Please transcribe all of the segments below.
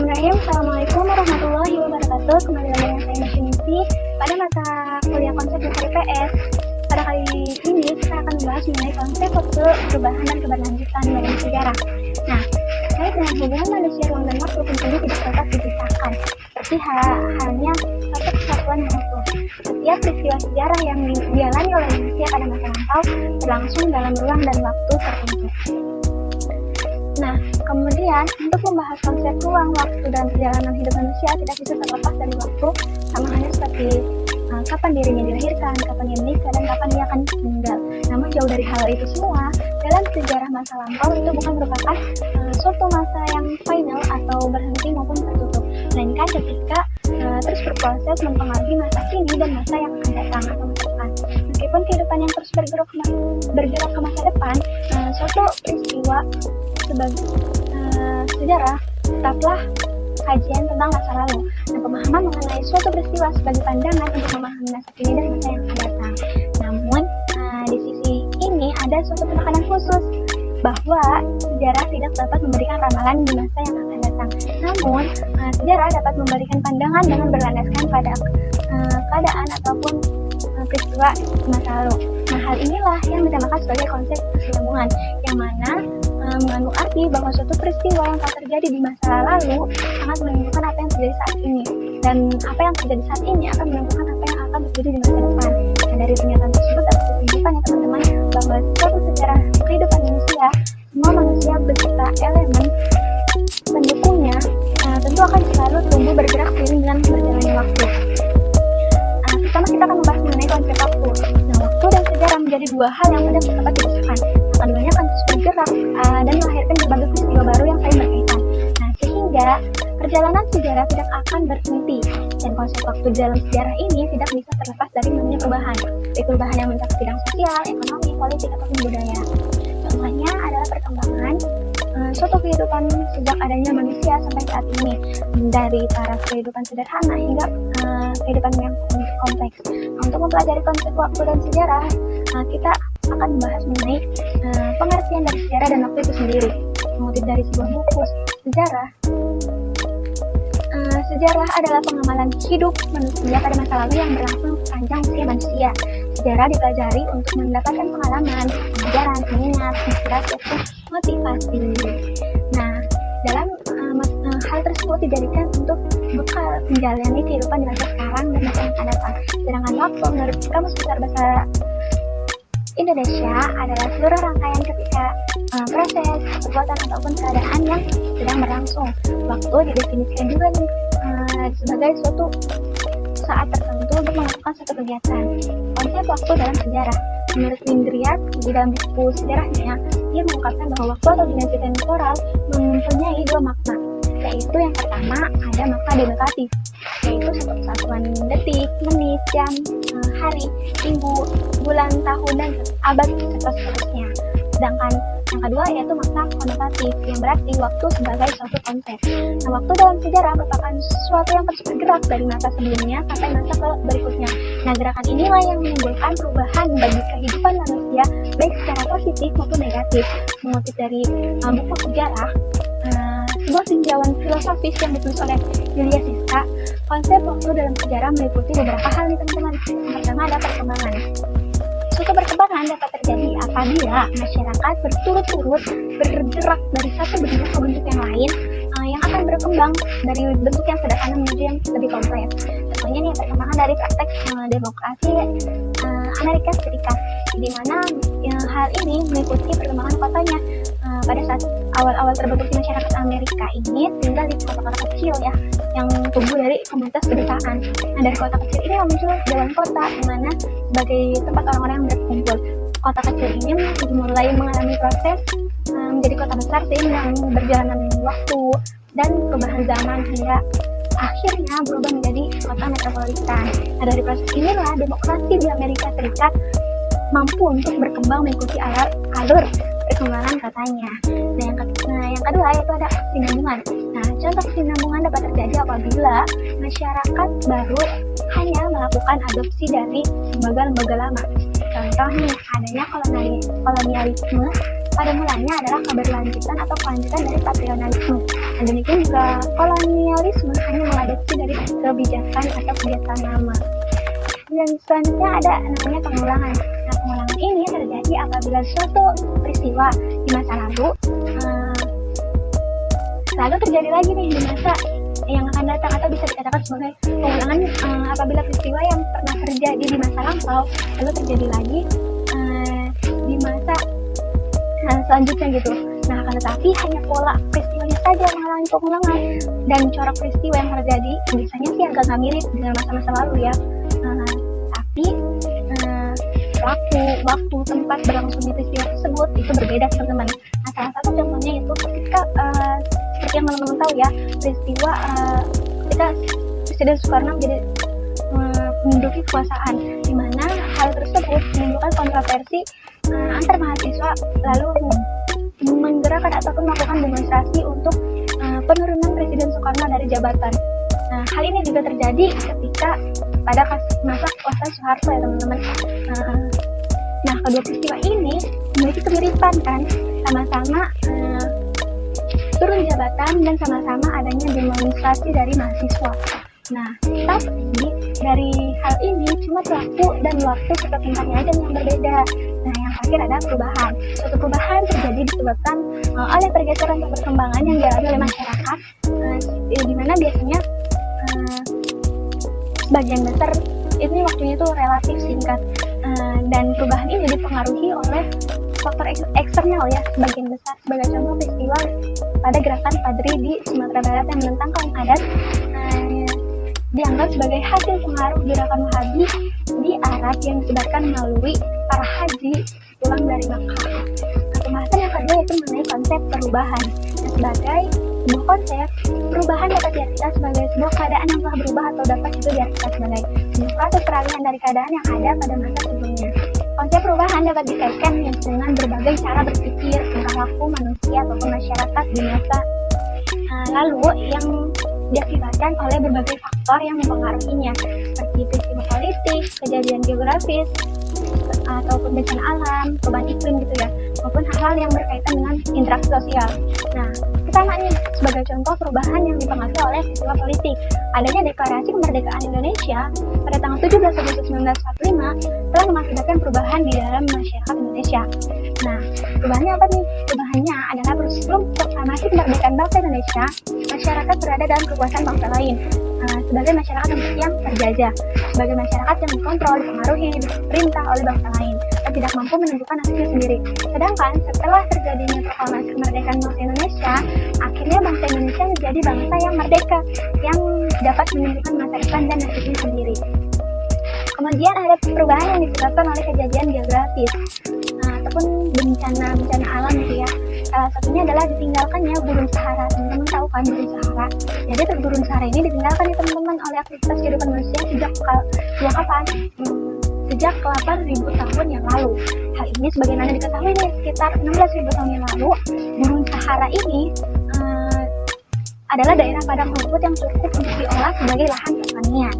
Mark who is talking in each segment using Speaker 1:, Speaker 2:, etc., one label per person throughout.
Speaker 1: Bismillahirrahmanirrahim. Assalamualaikum warahmatullahi wabarakatuh. Kembali lagi dengan saya Mbak pada mata kuliah konsep besar IPS. Pada kali ini kita akan membahas mengenai konsep waktu, perubahan dan keberlanjutan dalam sejarah. Nah, terkait dengan hubungan manusia, ruang dan waktu tentunya tidak dapat dipisahkan. Seperti halnya satu kesatuan yang utuh. Setiap peristiwa sejarah yang dialami oleh manusia pada masa lampau berlangsung dalam ruang dan waktu tertentu. Nah, kemudian untuk membahas konsep ruang, waktu, dan perjalanan hidup manusia tidak bisa terlepas dari waktu, sama halnya seperti kapan dirinya dilahirkan, kapan ia menikah, dan kapan ia akan meninggal. Namun jauh dari hal itu semua, dalam sejarah masa lampau itu bukan merupakan suatu masa yang final atau berhenti maupun tertutup, melainkan ketika terus berproses mempengaruhi masa kini dan masa yang akan datang atau masa depan. Meskipun kehidupan yang terus bergerak ke masa depan, suatu peristiwa sebagai sejarah tetaplah kajian tentang masa lalu dan pemahaman mengenai suatu peristiwa sebagai pandangan untuk memahami masa kini dan masa yang akan datang. Namun di sisi ini ada suatu penekanan khusus bahwa sejarah tidak dapat memberikan ramalan di masa yang akan datang. Namun sejarah dapat memberikan pandangan dengan berlandaskan pada keadaan ataupun peristiwa di masa lalu. Nah, hal inilah yang dinamakan sebagai konsep kesinambungan, yang mana mengandung arti bahwa suatu peristiwa yang telah terjadi di masa lalu sangat menentukan apa yang terjadi saat ini, dan apa yang terjadi saat ini akan menentukan apa yang akan terjadi di masa depan. Dan dari pernyataan tersebut dapat ditunjukkan ya teman-teman bahwa suatu sejarah kehidupan manusia, semua manusia beserta elemen pendukungnya tentu akan selalu tumbuh bergerak seiring dengan berjalannya waktu. Pertama kita akan membahas mengenai konsep waktu. Nah, waktu dan sejarah menjadi dua hal yang tidak dapat dipisahkan. Keduanya akan terus bergerak dan melahirkan berbagai peristiwa baru yang saling berkaitan. Nah, sehingga perjalanan sejarah tidak akan berhenti, dan konsep waktu dalam sejarah ini tidak bisa terlepas dari namanya perubahan, baik perubahan yang mencakup bidang sosial, ekonomi, politik, ataupun budaya. Contohnya adalah perkembangan suatu kehidupan sejak adanya manusia sampai saat ini, dari taraf kehidupan sederhana hingga kehidupan yang kompleks. Nah, untuk mempelajari konsep waktu dan sejarah, kita akan membahas mengenai pengertian dari sejarah dan waktu itu sendiri. Mengutip dari sebuah buku sejarah, sejarah adalah pengamalan hidup manusia pada masa lalu yang berlangsung sepanjang usia manusia. Sejarah dipelajari untuk mendapatkan pengalaman, pelajaran, pengingat, inspirasi, atau motivasi. Nah, dalam hal tersebut dijadikan untuk bekal menjalani kehidupan di masa sekarang dan masa yang akan datang. Sedangkan waktu menurut Kamus Besar Bahasa Indonesia adalah seluruh rangkaian ketika proses, perbuatan, ataupun keadaan yang sedang berlangsung. Waktu didefinisikan juga sebagai suatu saat tertentu untuk melakukan suatu kegiatan. Konsep waktu dalam sejarah. Menurut Windriat, di dalam buku sejarahnya, dia mengungkapkan bahwa waktu atau dimensi temporal mempunyai dua makna, yaitu yang pertama ada makna demekatif, yaitu satu kesatuan detik, menit, jam, hari, minggu, bulan, tahun, dan abad, serta seterusnya. Sedangkan yang kedua yaitu makna konotatif, yang berarti waktu sebagai suatu konsep. Nah, waktu dalam sejarah merupakan sesuatu yang terus bergerak dari masa sebelumnya sampai masa berikutnya. Nah, gerakan inilah yang menimbulkan perubahan bagi kehidupan manusia, baik secara positif maupun negatif. Mengutip dari buku sejarah, sebuah tinjauan filosofis yang ditulis oleh Julius Siska, konsep waktu dalam sejarah meliputi beberapa hal nih teman-teman. Yang pertama ada perkembangan. Suatu perkembangan dapat terjadi apabila masyarakat berturut-turut bergerak dari satu bentuk ke bentuk yang lain, yang akan berkembang dari bentuk yang sederhana menuju yang lebih kompleks. Contohnya nih perkembangan dari praktek demokrasi Amerika Serikat, di mana hal ini meliputi perkembangan kotanya. Pada saat awal-awal terbentuknya masyarakat Amerika ini tinggal di kota-kota kecil ya, yang tumbuh dari komunitas pedesaan. Nah, dari kota kecil ini muncul jalan kota, di mana sebagai tempat orang-orang yang berkumpul. Kota kecil ini mulai mengalami proses menjadi kota besar seiring berjalannya waktu dan perubahan zaman hingga akhirnya berubah menjadi kota metropolitan. Nah, dari proses inilah demokrasi di Amerika Serikat mampu untuk berkembang mengikuti alur perkembangan katanya. Nah, yang kedua yaitu ada kesinambungan. Nah, contoh kesinambungan dapat terjadi apabila masyarakat baru hanya melakukan adopsi dari lembaga-lembaga lama. Contoh nih, adanya kolonialisme pada mulanya adalah keberlanjutan atau kelanjutan dari patriotisme. Dan demikian juga kolonialisme hanya mengadopsi dari kebijakan atau kebiasaan lama. Dan selanjutnya ada namanya pengulangan. Nah, pengulangan ini terjadi apabila suatu peristiwa di masa lalu terjadi lagi nih di masa yang akan datang, atau bisa dikatakan sebagai pengulangan apabila peristiwa yang pernah terjadi di masa lampau lalu terjadi lagi di masa selanjutnya gitu. Nah, akan tetapi hanya pola peristiwanya saja yang mengalami pengulangan, dan corak peristiwa yang terjadi biasanya sih agak mirip dengan masa-masa lalu ya. Tapi waktu tempat berlangsungnya peristiwa tersebut itu berbeda teman-teman. Nah, salah satu contohnya itu ketika seperti yang teman-teman tahu ya, peristiwa ketika Presiden Soekarno menduduki kekuasaan, di mana hal tersebut menimbulkan kontroversi antar mahasiswa, lalu menggerakkan ataupun melakukan demonstrasi untuk penurunan Presiden Soekarno dari jabatan. Nah, hal ini juga terjadi ketika pada masa kekuasaan Soeharto ya teman-teman. Nah, kedua peristiwa ini memiliki kemiripan kan, sama-sama turun jabatan dan sama-sama adanya demonstrasi dari mahasiswa. Nah, tapi dari hal ini cuma pelaku dan waktu serta tempatnya aja yang berbeda. Nah, yang terakhir ada perubahan. Suatu perubahan terjadi disebabkan oleh pergeseran atau perkembangan yang dialami oleh masyarakat, di mana biasanya sebagian besar ini waktunya itu relatif singkat, dan perubahan ini dipengaruhi oleh faktor eksternal ya, sebagian besar. Sebagai contoh, peristiwa pada gerakan Padri di Sumatera Barat yang menentang kaum adat dianggap sebagai hasil pengaruh gerakan Wahabi di Arab yang disebarkan melalui para haji pulang dari Makkah. Nah, pembahasan yang kedua yaitu mengenai konsep perubahan. Nah, sebagai sebuah konsep, perubahan dapat diartikan sebagai sebuah keadaan yang telah berubah, atau dapat juga diartikan sebagai sebuah proses peralihan dari keadaan yang ada pada masa sebelumnya. Konsep perubahan dapat dikaitkan dengan berbagai cara berpikir, tingkah laku manusia ataupun masyarakat di masa lalu yang diakibatkan oleh berbagai faktor yang mempengaruhinya, seperti peristiwa politik, kejadian geografis, ataupun bencana alam, perubahan iklim gitu ya, maupun hal-hal yang berkaitan dengan interaksi sosial. Nah, pertama nih, sebagai contoh perubahan yang dipengaruhi oleh peristiwa politik, adanya Deklarasi Kemerdekaan Indonesia pada tanggal 17 Agustus 1945 telah mengakibatkan perubahan di dalam masyarakat Indonesia. Nah, perubahannya apa nih? Perubahannya adalah sebelum proklamasi kemerdekaan bangsa Indonesia, masyarakat berada dalam kekuasaan bangsa lain, sebagai masyarakat yang terjajah, sebagai masyarakat yang dikontrol, dipengaruhi, diperintah oleh bangsa lain, dan tidak mampu menentukan nasibnya sendiri. Sedangkan setelah terjadinya proklamasi kemerdekaan bangsa Indonesia, akhirnya bangsa Indonesia menjadi bangsa yang merdeka, yang dapat menentukan masa depan dan nasibnya sendiri. Kemudian ada perubahan yang disebabkan oleh kejadian geografis, ataupun bencana alam gitu ya. Salah satunya adalah ditinggalkannya gurun Sahara. Teman-teman tahu kan gurun Sahara? Jadi gurun Sahara ini ditinggalkan ya teman-teman oleh aktivitas kehidupan manusia sejak kapan? Sejak 8.000 tahun yang lalu. Hal ini sebagaimana diketahui nih, sekitar 16.000 tahun yang lalu, gurun Sahara ini adalah daerah padang rumput yang cukup untuk diolah sebagai lahan pertanian.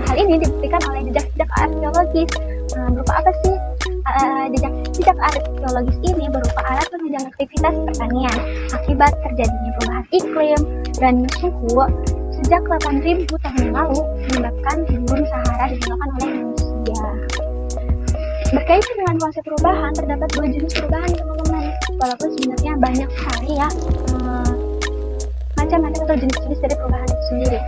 Speaker 1: Hal ini dibuktikan oleh jejak-jejak arkeologis. Berupa apa sih? Jejak arkeologis ini berupa alat penunjang aktivitas pertanian akibat terjadinya perubahan iklim dan suhu sejak 8.000 tahun yang lalu, menyebabkan gurun Sahara ditinggalkan oleh manusia. Berkaitan dengan konsep perubahan, terdapat dua jenis perubahan teman-teman, walaupun sebenarnya banyak sekali ya macam-macam atau jenis-jenis dari perubahan itu sendiri.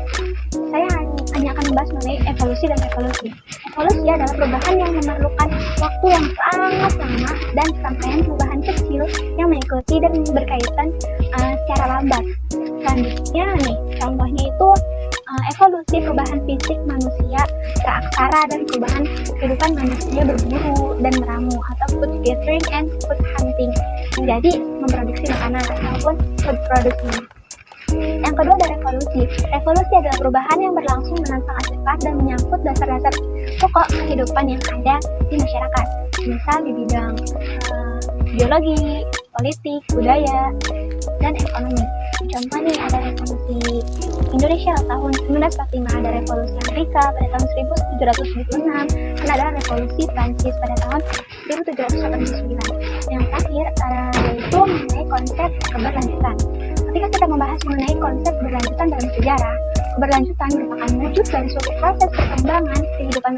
Speaker 1: Saya hanya akan membahas mengenai evolusi dan revolusi. Evolusi adalah perubahan yang memerlukan waktu yang sangat lama dan rangkaian perubahan kecil yang mengikuti dan berkaitan secara lambat. Selanjutnya nih, contohnya itu evolusi perubahan fisik manusia ke aksara dan perubahan kehidupan manusia berburu dan meramu atau food gathering and food hunting, menjadi memproduksi makanan ataupun food production. Yang kedua ada revolusi. Revolusi adalah perubahan yang berlangsung dengan sangat cepat dan menyangkut dasar-dasar pokok kehidupan yang ada di masyarakat, misal di bidang biologi, politik, budaya, dan ekonomi. Contoh nih, ada revolusi Indonesia tahun 1945, ada revolusi Amerika pada tahun 1776, dan ada revolusi Prancis pada tahun 1789. Yang terakhir yaitu mengenai konsep keberlanjutan. Ketika kita membahas mengenai konsep keberlanjutan dalam sejarah, keberlanjutan merupakan wujud dari suatu proses perkembangan kehidupan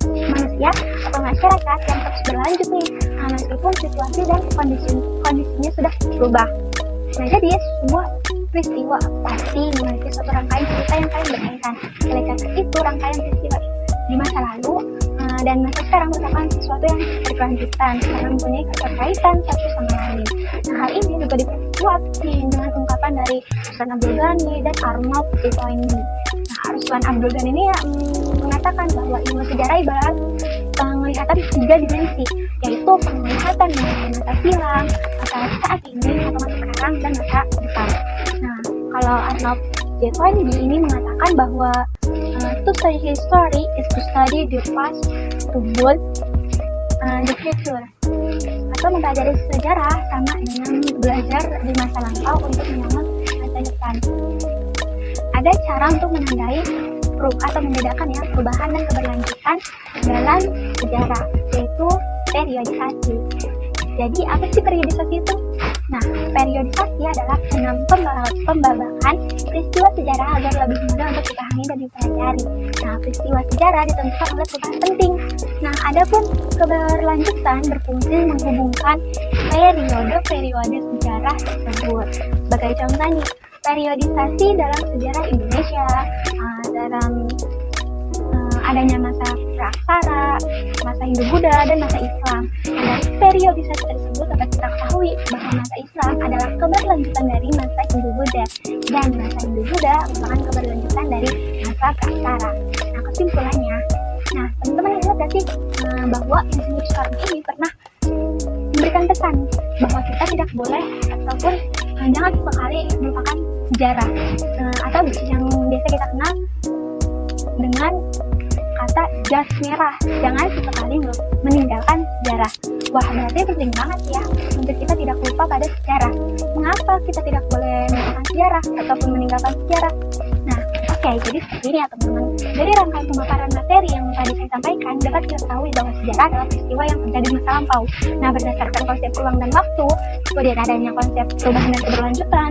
Speaker 1: manusia atau masyarakat yang terus berlanjut nih, meskipun situasi dan kondisinya sudah berubah. Nah, jadi sebuah peristiwa pasti memiliki suatu rangkaian cerita yang saling berkaitan. Oleh karena itu, rangkaian peristiwa di masa lalu dan masa sekarang merupakan sesuatu yang berkelanjutan karena mempunyai keterkaitan satu sama lain. Nah, hal ini juga diperkuat dengan ungkapan dari Ruslan Abdul Ghani dan Arnold Toynbee. Nah, Ruslan Abdul Ghani ini mengatakan bahwa ilmu sejarah ibarat penglihatan 3 dimensi, yaitu penglihatan mengenai masa silam, masa saat ini, atau masa sekarang, dan masa depan. Nah, kalau Arnold Toynbee ini mengatakan bahwa to study history is to study the past to build the future, atau mempelajari sejarah sama dengan belajar di masa lampau untuk membangun masa depan. Ada cara untuk menandai atau membedakan ya perubahan dan keberlanjutan dalam sejarah, yaitu periodisasi. Jadi apa sih periodisasi itu? Nah, periodisasi adalah pembabakan peristiwa sejarah agar lebih mudah untuk dipahami dan dipelajari. Nah, peristiwa sejarah ditentukan oleh perubahan penting. Nah, adapun keberlanjutan berfungsi menghubungkan periode-periode sejarah tersebut. Sebagai contoh nih, periodisasi dalam sejarah Indonesia, dalam adanya masa Praksara, masa Hindu-Buddha, dan masa Islam. Nah, dari periodisasi tersebut dapat kita ketahui bahwa masa Islam adalah keberlanjutan dari masa Hindu-Buddha, dan masa Hindu-Buddha merupakan keberlanjutan dari masa Praksara. Nah, kesimpulannya, teman-teman lihat gak sih bahwa Insinyur Soekarno ini pernah memberikan pesan bahwa kita tidak boleh ataupun jangan sekali melupakan sejarah, atau yang biasa kita kenal dengan kata jas merah, jangan sesekali meninggalkan sejarah. Wah, berarti penting banget ya untuk kita tidak lupa pada sejarah. Mengapa kita tidak boleh melupakan sejarah ataupun meninggalkan sejarah? Nah, oke, jadi seperti ini ya teman-teman. Dari rangkaian pemaparan materi yang tadi saya sampaikan, dapat kita ketahui bahwa sejarah adalah peristiwa yang terjadi di masa lampau. Nah, berdasarkan konsep ruang dan waktu, kemudian adanya konsep perubahan dan keberlanjutan,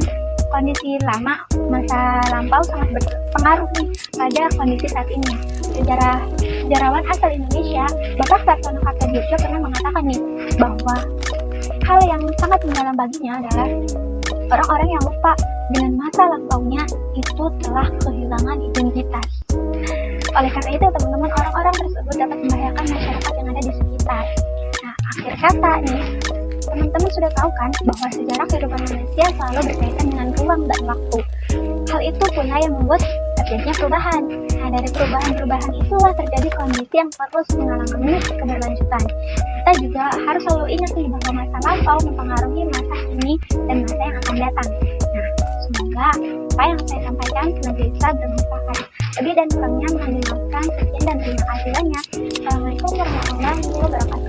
Speaker 1: kondisi lama masa lampau sangat berpengaruh nih pada kondisi saat ini. Sejarawan asal Indonesia, Bapak Sartono Kartaditjo pernah mengatakan nih bahwa hal yang sangat mendalam baginya adalah orang-orang yang lupa dengan masa lampaunya itu telah kehilangan identitas. Oleh karena itu teman-teman, orang-orang tersebut dapat membahayakan masyarakat yang ada di sekitar. Nah, akhir kata nih, teman-teman sudah tahu kan bahwa sejarah kehidupan manusia selalu berkaitan dengan ruang dan waktu. Hal itu pula yang membuat terjadinya perubahan. Nah, dari perubahan-perubahan itulah terjadi kondisi yang terus mengalami keberlanjutan. Kita juga harus selalu ingat nih bahwa masa lampau mempengaruhi masa kini dan masa yang akan datang. Nah, semoga apa yang saya sampaikan senantiasa bermanfaat. Lebih dan kurangnya mohon dimaafkan. Sekian dan terima kasih banyak. Assalamualaikum warahmatullahi wabarakatuh.